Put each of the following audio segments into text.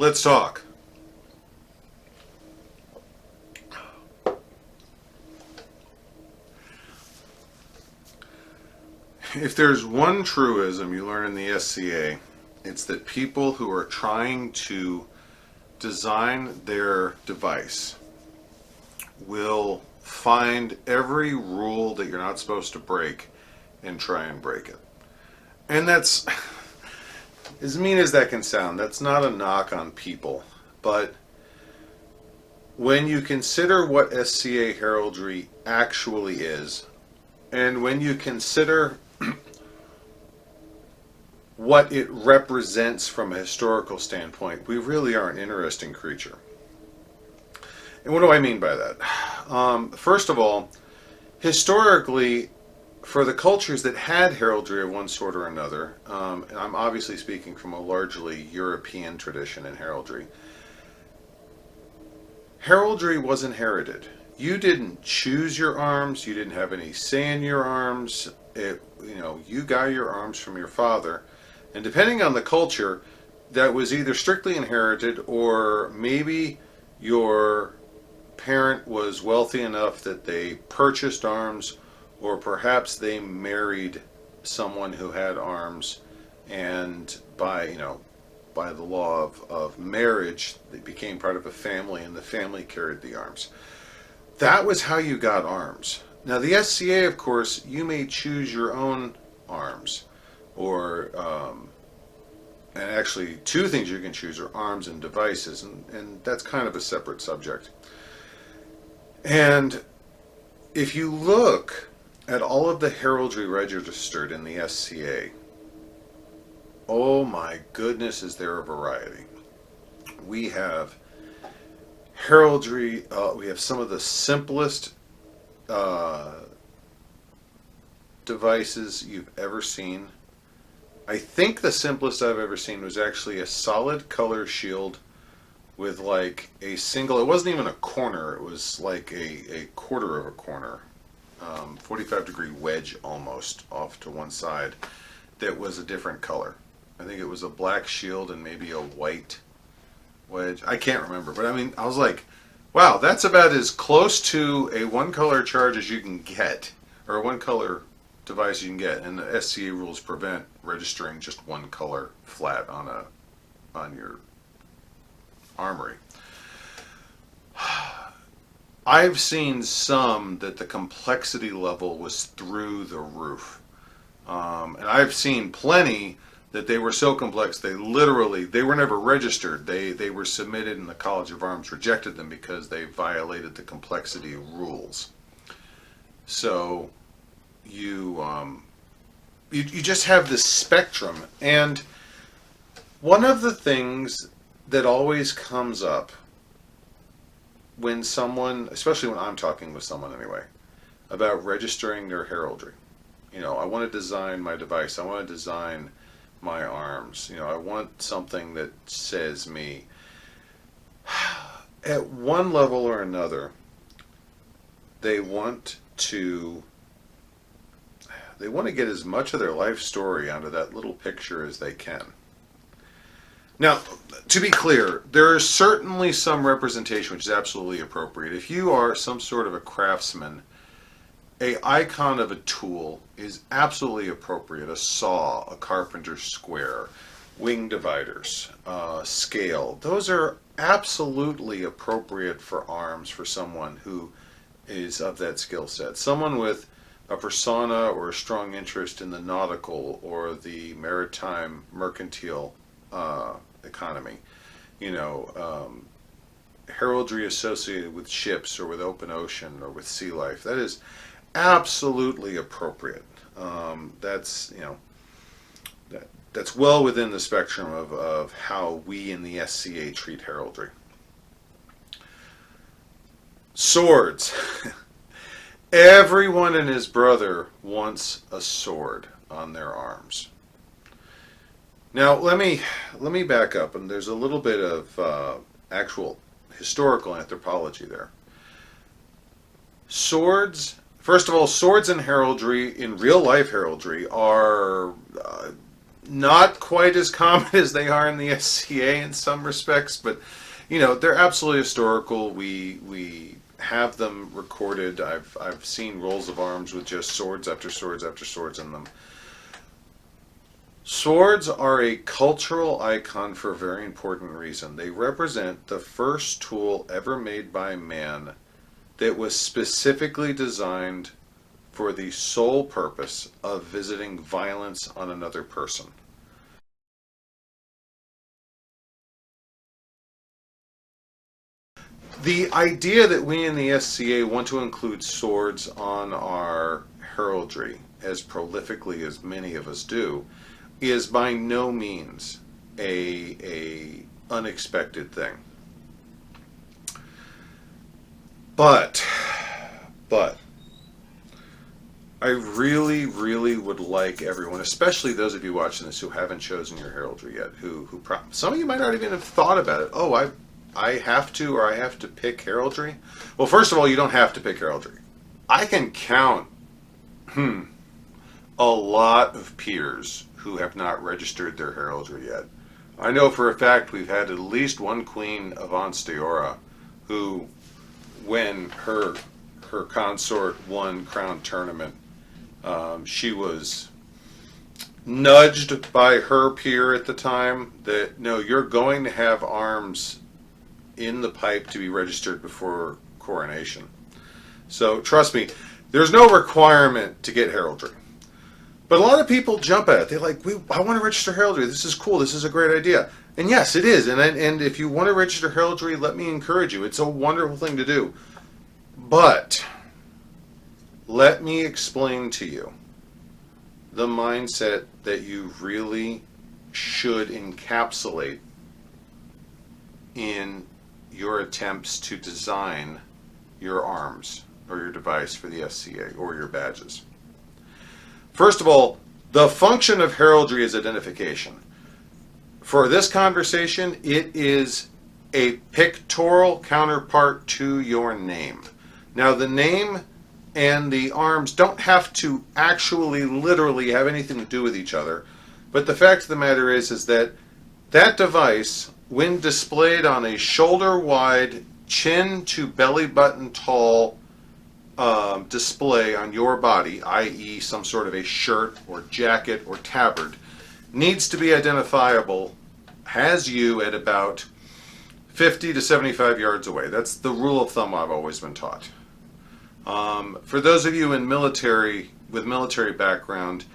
Let's talk. If there's one truism you learn in the SCA, it's that people who are trying to design their device will find every rule that you're not supposed to break and try and break it. And that's, as mean as that can sound, that's not a knock on people. But when you consider what SCA heraldry actually is, and when you consider what it represents from a historical standpoint, we really are an interesting creature. And what do I mean by that? First of all, historically, for the cultures that had heraldry of one sort or another, and I'm obviously speaking from a largely European tradition in heraldry, heraldry was inherited. You didn't choose your arms, you didn't have any say in your arms. You got your arms from your father. And depending on the culture, that was either strictly inherited, or maybe your parent was wealthy enough that they purchased arms, or perhaps they married someone who had arms, and by the law of marriage, they became part of a family, and the family carried the arms. That was how you got arms. Now the SCA, of course, you may choose your own arms, or and actually two things you can choose are arms and devices, and that's kind of a separate subject. And if you look at all of the heraldry registered in the SCA, oh my goodness, is there a variety. We have heraldry, we have some of the simplest devices you've ever seen. I think the simplest I've ever seen was actually a solid color shield with like a single, it wasn't even a corner, it was like a quarter of a corner, 45-degree wedge almost off to one side that was a different color. I think it was a black shield and maybe a white wedge. I can't remember, but I mean, I was like, wow, that's about as close to a one color charge as you can get, or a one color device you can get, and the SCA rules prevent registering just one color flat on your armory. I've seen some that the complexity level was through the roof, and I've seen plenty that they were so complex they were never registered. They were submitted and the College of Arms rejected them because they violated the complexity rules. So you just have this spectrum. And one of the things that always comes up when someone, especially when I'm talking with someone anyway, about registering their heraldry, I want to design my device, I want to design my arms, I want something that says me. At one level or another, they want to get as much of their life story onto that little picture as they can. Now, to be clear, there is certainly some representation which is absolutely appropriate. If you are some sort of a craftsman, an icon of a tool is absolutely appropriate. A saw, a carpenter's square, wing dividers, scale. Those are absolutely appropriate for arms for someone who is of that skill set. Someone with a persona or a strong interest in the nautical or the maritime mercantile economy. Heraldry associated with ships or with open ocean or with sea life. That is absolutely appropriate. That's well within the spectrum of how we in the SCA treat heraldry. Swords. Everyone and his brother wants a sword on their arms. Now let me back up, and there's a little bit of actual historical anthropology there. Swords, first of all, swords and heraldry, in real life heraldry, are not quite as common as they are in the SCA in some respects, but they're absolutely historical. We have them recorded. I've seen rolls of arms with just swords after swords after swords in them. Swords are a cultural icon for a very important reason. They represent the first tool ever made by man that was specifically designed for the sole purpose of visiting violence on another person. The idea that we in the SCA want to include swords on our heraldry as prolifically as many of us do is by no means a unexpected thing. But I really, really would like everyone, especially those of you watching this who haven't chosen your heraldry yet, some of you might not even have thought about it. Oh, I have to, or I have to pick heraldry. Well, first of all, you don't have to pick heraldry. I can count a lot of peers who have not registered their heraldry yet. I know for a fact we've had at least one queen of Ansteora who, when her consort won crown tournament, she was nudged by her peer at the time that, no, you're going to have arms in the pipe to be registered before coronation. So trust me, there's no requirement to get heraldry. But a lot of people jump at it. They're like, I want to register heraldry. This is cool. This is a great idea. And yes, it is. And if you want to register heraldry, let me encourage you. It's a wonderful thing to do. But let me explain to you the mindset that you really should encapsulate in your attempts to design your arms or your device for the SCA or your badges. First of all, the function of heraldry is identification. For this conversation, it is a pictorial counterpart to your name. Now, the name and the arms don't have to actually literally have anything to do with each other, but the fact of the matter is that device, when displayed on a shoulder-wide, chin to belly button tall display on your body, i.e. some sort of a shirt or jacket or tabard, needs to be identifiable as you at about 50 to 75 yards away. That's the rule of thumb I've always been taught. For those of you with military background,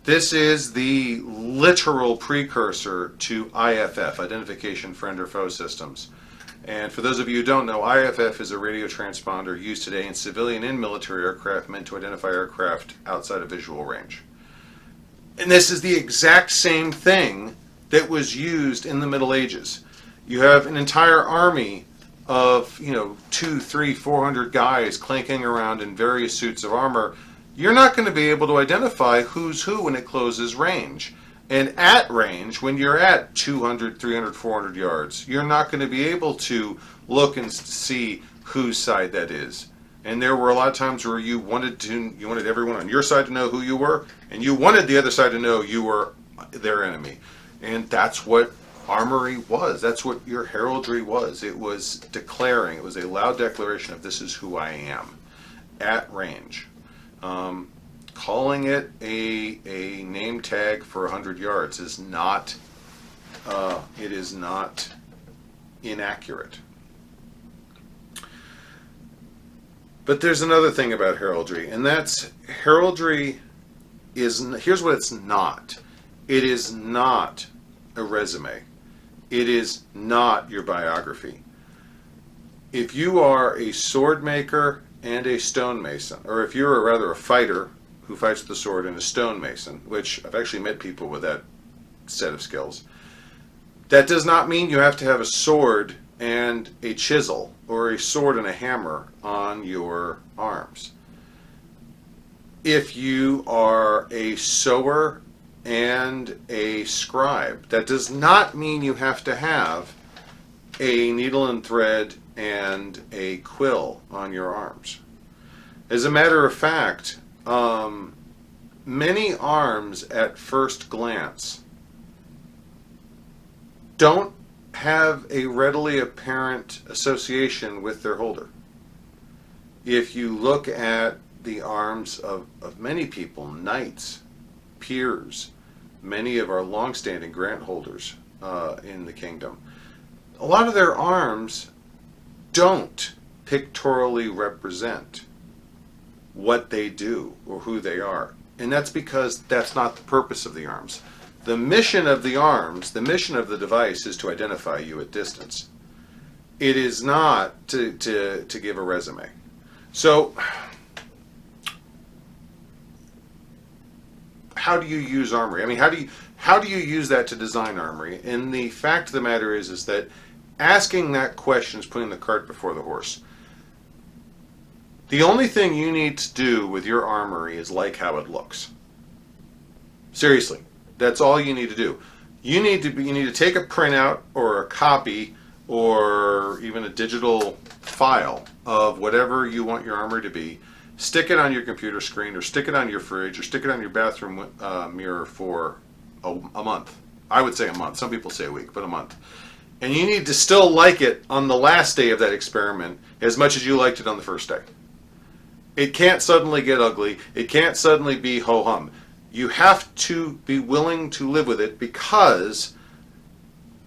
this is the literal precursor to IFF, Identification Friend or Foe Systems. And for those of you who don't know, IFF is a radio transponder used today in civilian and military aircraft meant to identify aircraft outside of visual range. And this is the exact same thing that was used in the Middle Ages. You have an entire army of 200, 300, 400 guys clanking around in various suits of armor. You're not going to be able to identify who's who when it closes range. And at range, when you're at 200, 300, 400 yards, you're not going to be able to look and see whose side that is. And there were a lot of times where you wanted everyone on your side to know who you were, and you wanted the other side to know you were their enemy. And that's what armory was. That's what your heraldry was. It was declaring. It was a loud declaration of this is who I am at range. Calling it a name tag for 100 yards is not inaccurate. But there's another thing about heraldry, and that's heraldry here's what it's not. It is not a resume. It is not your biography. If you are a sword maker and a stonemason, or if you're rather a fighter who fights with a sword and a stonemason, which I've actually met people with that set of skills, that does not mean you have to have a sword and a chisel or a sword and a hammer on your arms. If you are a sewer and a scribe, that does not mean you have to have a needle and thread and a quill on your arms. As a matter of fact, many arms at first glance don't have a readily apparent association with their holder. If you look at the arms of many people, knights, peers, many of our long-standing grant holders in the kingdom, a lot of their arms don't pictorially represent what they do or who they are. And that's because that's not the purpose of the arms. The mission of the arms, the mission of the device, is to identify you at distance. It is not to give a resume. So, how do you use armory? I mean, how do you use that to design armory? And the fact of the matter is that asking that question is putting the cart before the horse. The only thing you need to do with your armory is like how it looks. Seriously, that's all you need to do. You need to take a printout or a copy or even a digital file of whatever you want your armory to be, stick it on your computer screen or stick it on your fridge or stick it on your bathroom mirror for a month. I would say a month. Some people say a week, but a month. And you need to still like it on the last day of that experiment as much as you liked it on the first day. It can't suddenly get ugly. It can't suddenly be ho-hum. You have to be willing to live with it because,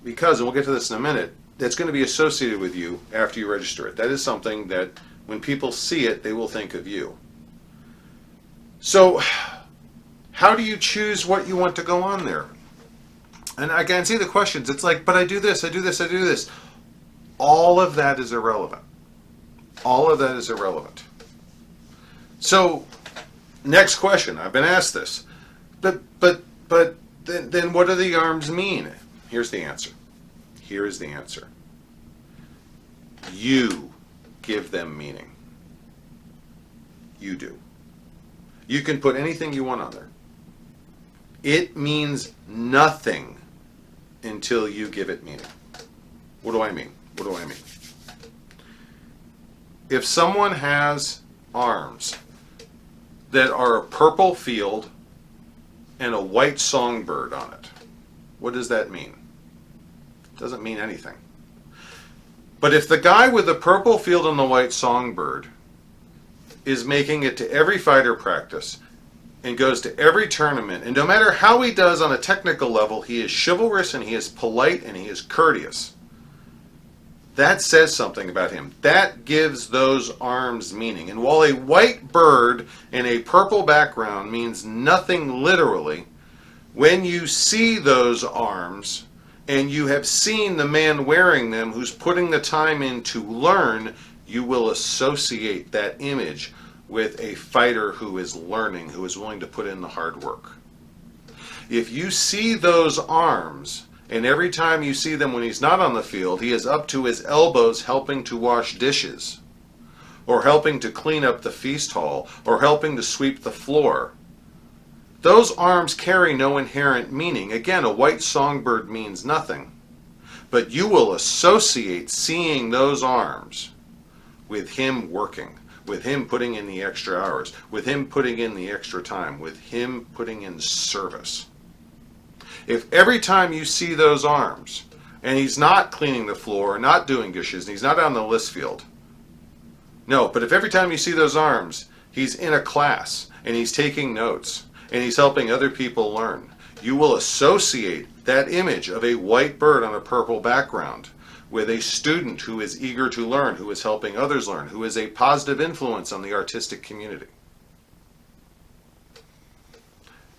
and we'll get to this in a minute, that's going to be associated with you after you register it. That is something that when people see it, they will think of you. So, how do you choose what you want to go on there? And I can see the questions. It's like, but I do this, I do this, I do this. All of that is irrelevant. All of that is irrelevant. So, next question. I've been asked this. But then what do the arms mean? Here's the answer. Here is the answer. You give them meaning. You do. You can put anything you want on there. It means nothing until you give it meaning. What do I mean? What do I mean? If someone has arms that are a purple field and a white songbird on it, what does that mean? It doesn't mean anything. But if the guy with the purple field and the white songbird is making it to every fighter practice and goes to every tournament, and no matter how he does on a technical level, he is chivalrous and he is polite and he is courteous, that says something about him. That gives those arms meaning. And while a white bird in a purple background means nothing literally, when you see those arms and you have seen the man wearing them who's putting the time in to learn, you will associate that image with a fighter who is learning, who is willing to put in the hard work. If you see those arms, and every time you see them when he's not on the field, he is up to his elbows helping to wash dishes, or helping to clean up the feast hall, or helping to sweep the floor. Those arms carry no inherent meaning. Again, a white songbird means nothing. But you will associate seeing those arms with him working, with him putting in the extra hours, with him putting in the extra time, with him putting in service. If every time you see those arms, and he's not cleaning the floor, not doing dishes, and he's not on the list field, no, but if every time you see those arms, he's in a class, and he's taking notes, and he's helping other people learn, you will associate that image of a white bird on a purple background with a student who is eager to learn, who is helping others learn, who is a positive influence on the artistic community.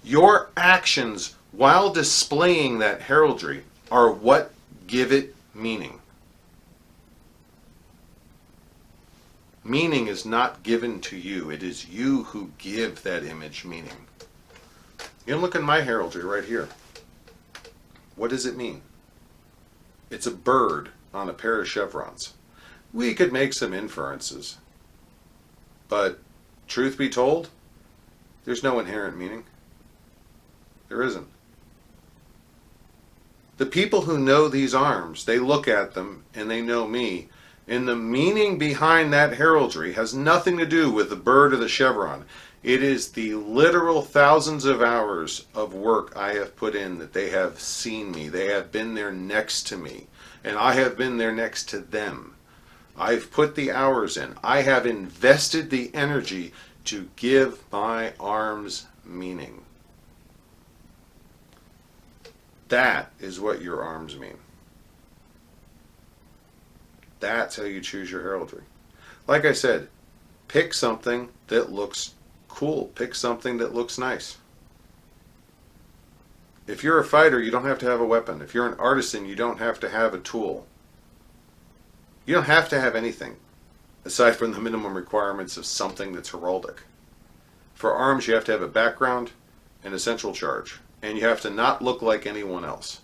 Your actions while displaying that heraldry are what give it meaning. Meaning is not given to you. It is you who give that image meaning. You can look at my heraldry right here. What does it mean? It's a bird on a pair of chevrons. We could make some inferences, but truth be told, there's no inherent meaning. There isn't. The people who know these arms, they look at them and they know me, and the meaning behind that heraldry has nothing to do with the bird or the chevron. It is the literal thousands of hours of work I have put in that they have seen me. They have been there next to me, and I have been there next to them. I've put the hours in. I have invested the energy to give my arms meaning. That is what your arms mean. That's how you choose your heraldry. Like I said, pick something that looks cool. Pick something that looks nice. If you're a fighter, you don't have to have a weapon. If you're an artisan, you don't have to have a tool. You don't have to have anything aside from the minimum requirements of something that's heraldic. For arms, you have to have a background and a central charge, and you have to not look like anyone else.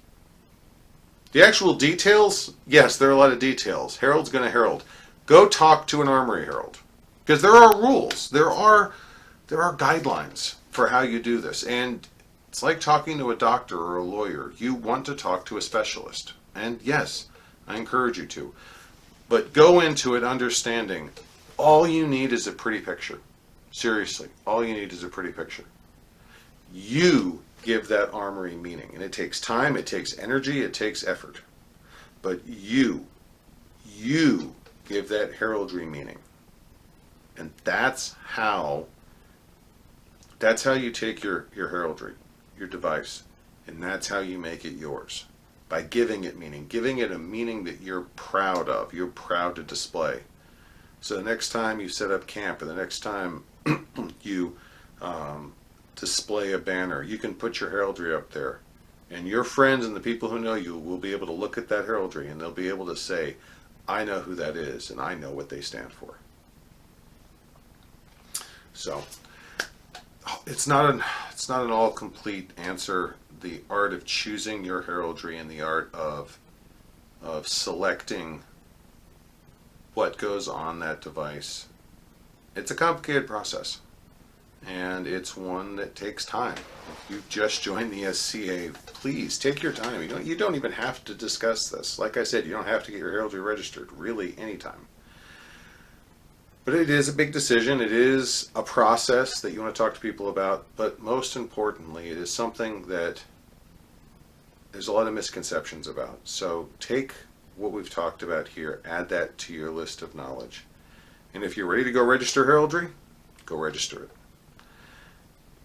The actual details, yes, there are a lot of details. Herald's going to herald. Go talk to an armory herald, because there are rules. There are guidelines for how you do this, and it's like talking to a doctor or a lawyer. You want to talk to a specialist, and yes, I encourage you to. But go into it understanding all you need is a pretty picture. Seriously, all you need is a pretty picture. You give that armory meaning, and it takes time, it takes energy, it takes effort. But you give that heraldry meaning. And that's how you take your heraldry, your device, and that's how you make it yours. By giving it meaning, giving it a meaning that you're proud of, you're proud to display. So the next time you set up camp, or the next time you display a banner, you can put your heraldry up there, and your friends and the people who know you will be able to look at that heraldry, and they'll be able to say, I know who that is, and I know what they stand for. So it's not an all complete answer. The art of choosing your heraldry and the art of selecting what goes on that device, it's a complicated process, and it's one that takes time. If you've just joined the SCA, please take your time. You don't even have to discuss this. Like I said, you don't have to get your heraldry registered really anytime. But it is a big decision. It is a process that you want to talk to people about. But most importantly, it is something that there's a lot of misconceptions about. So take what we've talked about here, add that to your list of knowledge. And if you're ready to go register heraldry, go register it.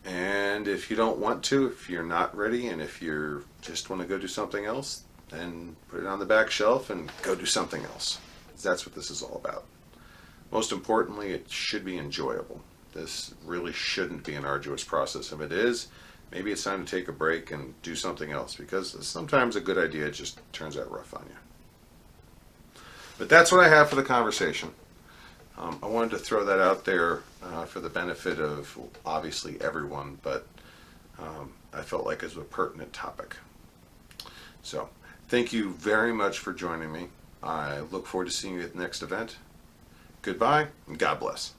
And if you don't want to, if you're not ready, and if you just want to go do something else, then put it on the back shelf and go do something else. That's what this is all about. Most importantly, it should be enjoyable. This really shouldn't be an arduous process. If it is, maybe it's time to take a break and do something else, because sometimes a good idea just turns out rough on you. But that's what I have for the conversation. I wanted to throw that out there for the benefit of obviously everyone, but I felt like it was a pertinent topic. So thank you very much for joining me. I look forward to seeing you at the next event. Goodbye, and God bless.